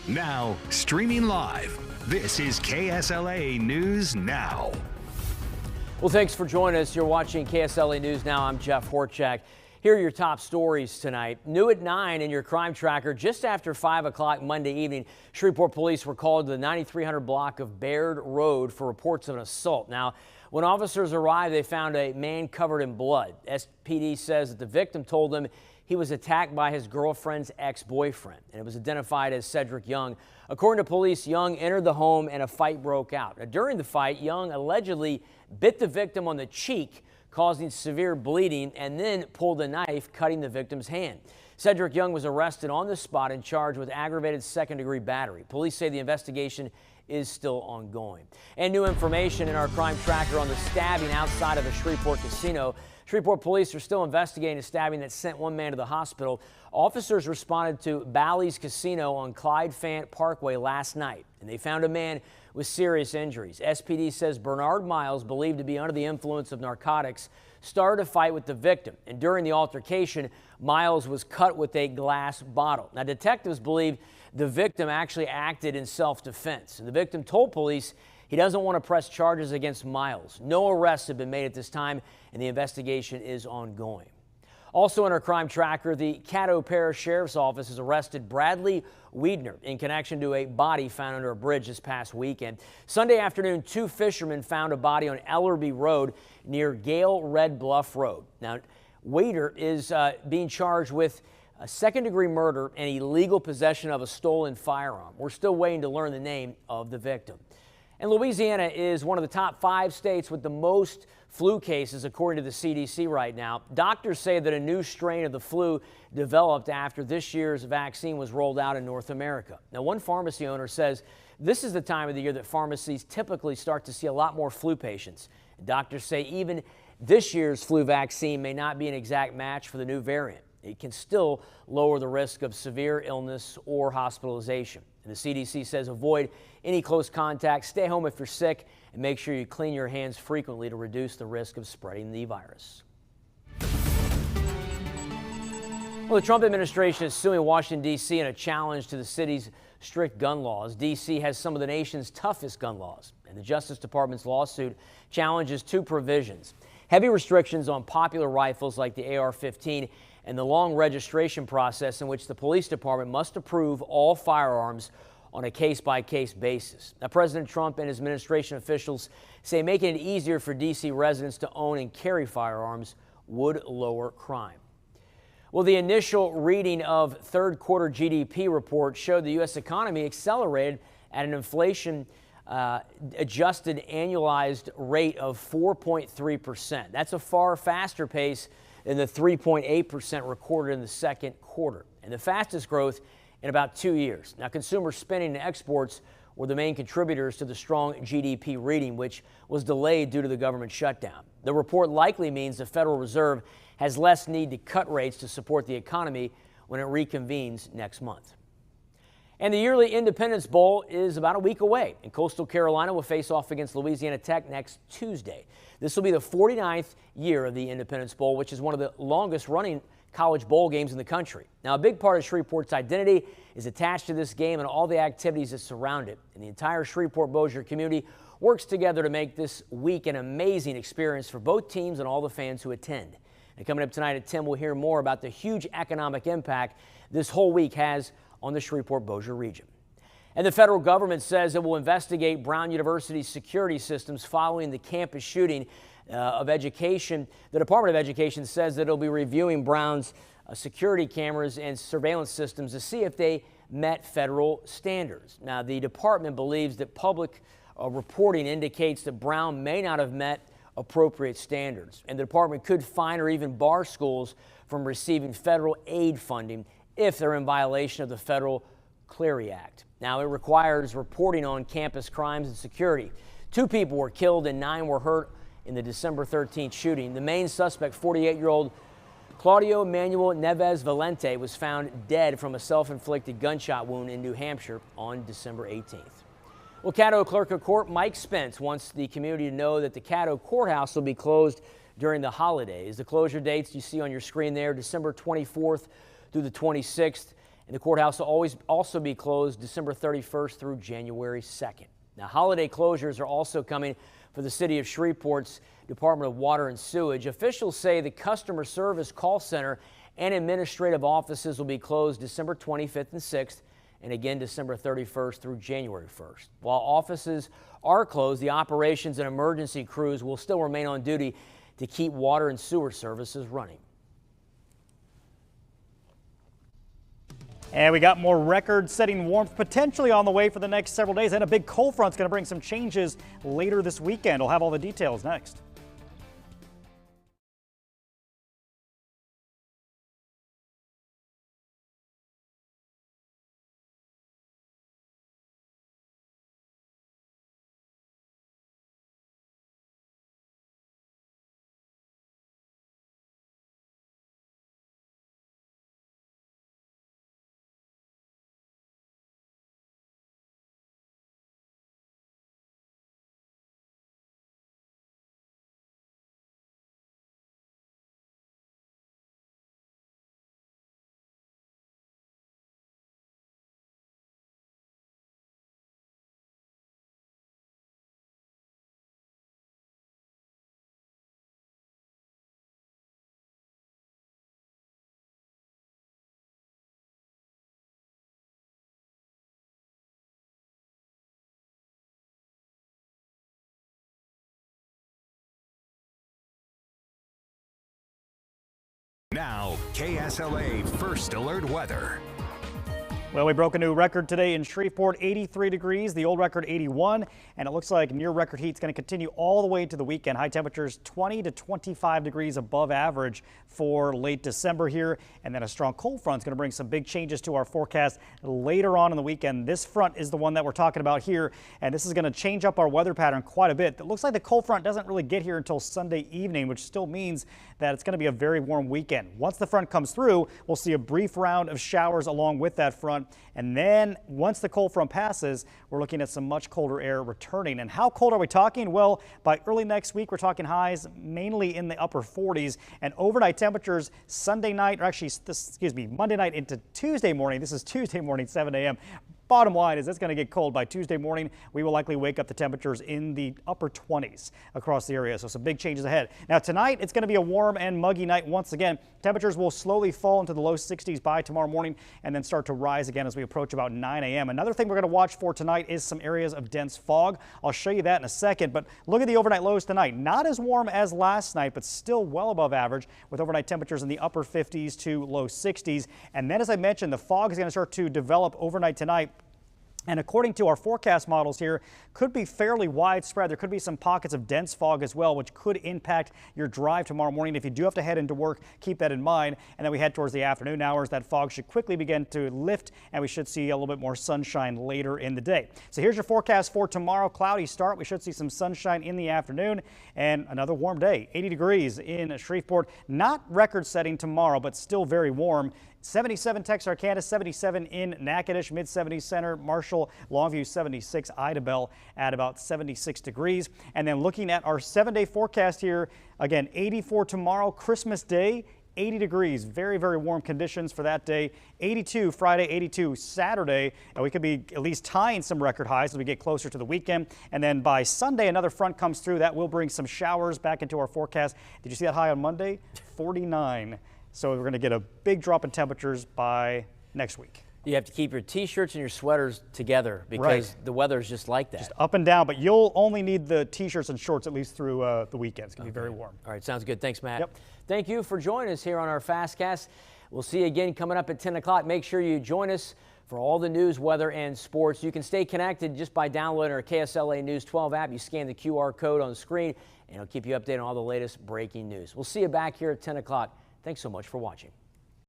Now, streaming live, this is KSLA News Now. Well, thanks for joining us. You're watching KSLA News Now. I'm Jeff Horchak. Here are your top stories tonight. New at 9 in your crime tracker, just after 5 o'clock Monday evening, Shreveport police were called to the 9300 block of Baird Road for reports of an assault. Now, when officers arrived, they found a man covered in blood. SPD says that the victim told them he was attacked by his girlfriend's ex-boyfriend, and it was identified as Cedric Young. According to police, Young entered the home and a fight broke out. Now, during the fight, Young allegedly bit the victim on the cheek, causing severe bleeding, and then pulled a knife, cutting the victim's hand. Cedric Young was arrested on the spot and charged with aggravated second-degree battery. Police say the investigation is still ongoing. And new information in our crime tracker on the stabbing outside of a Shreveport casino. Shreveport police are still investigating a stabbing that sent one man to the hospital. Officers responded to Bally's Casino on Clyde Fant Parkway last night, and they found a man with serious injuries. SPD says Bernard Miles, believed to be under the influence of narcotics, started a fight with the victim, and during the altercation, Miles was cut with a glass bottle. Now, detectives believe the victim actually acted in self-defense, and the victim told police he doesn't want to press charges against Miles. No arrests have been made at this time, and the investigation is ongoing. Also in our crime tracker, the Caddo Parish Sheriff's Office has arrested Bradley Wiedner in connection to a body found under a bridge this past weekend. Sunday afternoon, 2 fishermen found a body on Ellerby Road near Gale Red Bluff Road. Now, Wiedner is being charged with a second-degree murder and illegal possession of a stolen firearm. We're still waiting to learn the name of the victim. And Louisiana is one of the top 5 states with the most flu cases, according to the CDC right now. Doctors say that a new strain of the flu developed after this year's vaccine was rolled out in North America. Now, one pharmacy owner says this is the time of the year that pharmacies typically start to see a lot more flu patients. Doctors say even this year's flu vaccine may not be an exact match for the new variant. It can still lower the risk of severe illness or hospitalization. And the CDC says avoid any close contact, stay home if you're sick, and make sure you clean your hands frequently to reduce the risk of spreading the virus. Well, the Trump administration is suing Washington, D.C. in a challenge to the city's strict gun laws. D.C. has some of the nation's toughest gun laws, and the Justice Department's lawsuit challenges 2 provisions: heavy restrictions on popular rifles like the AR-15 and the long registration process in which the police department must approve all firearms on a case-by-case basis. Now, President Trump and his administration officials say making it easier for D.C. residents to own and carry firearms would lower crime. Well, the initial reading of third quarter GDP report showed the U.S. economy accelerated at an inflation adjusted annualized rate of 4.3%. That's a far faster pace than the 3.8% recorded in the second quarter, and the fastest growth in about 2 years. Now, consumer spending and exports were the main contributors to the strong GDP reading, which was delayed due to the government shutdown. The report likely means the Federal Reserve has less need to cut rates to support the economy when it reconvenes next month. And the yearly Independence Bowl is about a week away, and Coastal Carolina will face off against Louisiana Tech next Tuesday. This will be the 49th year of the Independence Bowl, which is one of the longest-running college bowl games in the country. Now, a big part of Shreveport's identity is attached to this game and all the activities that surround it. And the entire Shreveport-Bossier community works together to make this week an amazing experience for both teams and all the fans who attend. And coming up tonight at 10, we'll hear more about the huge economic impact this whole week has on the Shreveport-Bossier region. And the federal government says it will investigate Brown University's security systems following the campus shooting of education. The Department of Education says that it'll be reviewing Brown's security cameras and surveillance systems to see if they met federal standards. Now, the department believes that public reporting indicates that Brown may not have met appropriate standards, and the department could fine or even bar schools from receiving federal aid funding if they're in violation of the Federal Clery Act. Now, it requires reporting on campus crimes and security. 2 people were killed and 9 were hurt in the December 13th shooting. The main suspect, 48-year-old Claudio Manuel Neves Valente, was found dead from a self-inflicted gunshot wound in New Hampshire on December 18th. Well, Caddo Clerk of Court Mike Spence wants the community to know that the Caddo Courthouse will be closed during the holidays. The closure dates you see on your screen there, December 24th through the 26th, And the courthouse will also be closed December 31st through January 2nd. Now, holiday closures are also coming for the city of Shreveport's Department of Water and Sewage. Officials say the customer service call center and administrative offices will be closed December 25th and 6th, and again December 31st through January 1st. While offices are closed, the operations and emergency crews will still remain on duty to keep water and sewer services running. And we got more record-setting warmth potentially on the way for the next several days, and a big cold front's going to bring some changes later this weekend. We'll have all the details next. Now, KSLA First Alert Weather. Well, we broke a new record today in Shreveport, 83 degrees, the old record 81, and it looks like near record heat is going to continue all the way to the weekend. High temperatures 20 to 25 degrees above average for late December here, and then a strong cold front is going to bring some big changes to our forecast later on in the weekend. This front is the one that we're talking about here, and this is going to change up our weather pattern quite a bit. It looks like the cold front doesn't really get here until Sunday evening, which still means that it's going to be a very warm weekend. Once the front comes through, we'll see a brief round of showers along with that front. And then once the cold front passes, we're looking at some much colder air returning. And how cold are we talking? Well, by early next week, we're talking highs mainly in the upper 40s, and overnight temperatures Sunday night, or actually, Monday night into Tuesday morning. This is Tuesday morning, 7 a.m. Bottom line is it's going to get cold by Tuesday morning. We will likely wake up the temperatures in the upper 20s across the area. So some big changes ahead. Now tonight, it's going to be a warm and muggy night once again. Temperatures will slowly fall into the low 60s by tomorrow morning and then start to rise again as we approach about 9 a.m. Another thing we're going to watch for tonight is some areas of dense fog. I'll show you that in a second, but look at the overnight lows tonight. Not as warm as last night, but still well above average with overnight temperatures in the upper 50s to low 60s. And then, as I mentioned, the fog is going to start to develop overnight tonight. And according to our forecast models here, could be fairly widespread. There could be some pockets of dense fog as well, which could impact your drive tomorrow morning. If you do have to head into work, keep that in mind. And then we head towards the afternoon hours, that fog should quickly begin to lift, and we should see a little bit more sunshine later in the day. So here's your forecast for tomorrow. Cloudy start. We should see some sunshine in the afternoon and another warm day. 80 degrees in Shreveport. Not record setting tomorrow, but still very warm. 77 Texarkana, 77 in Natchitoches, mid-70s Center, Marshall, Longview 76, Idabel at about 76 degrees. And then looking at our 7-day forecast here, again, 84 tomorrow, Christmas Day, 80 degrees, very, very warm conditions for that day. 82 Friday, 82 Saturday, and we could be at least tying some record highs as we get closer to the weekend. And then by Sunday, another front comes through. That will bring some showers back into our forecast. Did you see that high on Monday? 49. So we're going to get a big drop in temperatures by next week. You have to keep your T-shirts and your sweaters together because the weather is just like that. Just up and down, but you'll only need the T-shirts and shorts at least through the weekend. It's going to be very warm. All right, sounds good. Thanks, Matt. Yep. Thank you for joining us here on our Fastcast. We'll see you again coming up at 10 o'clock. Make sure you join us for all the news, weather, and sports. You can stay connected just by downloading our KSLA News 12 app. You scan the QR code on the screen, and it'll keep you updated on all the latest breaking news. We'll see you back here at 10 o'clock. Thanks so much for watching.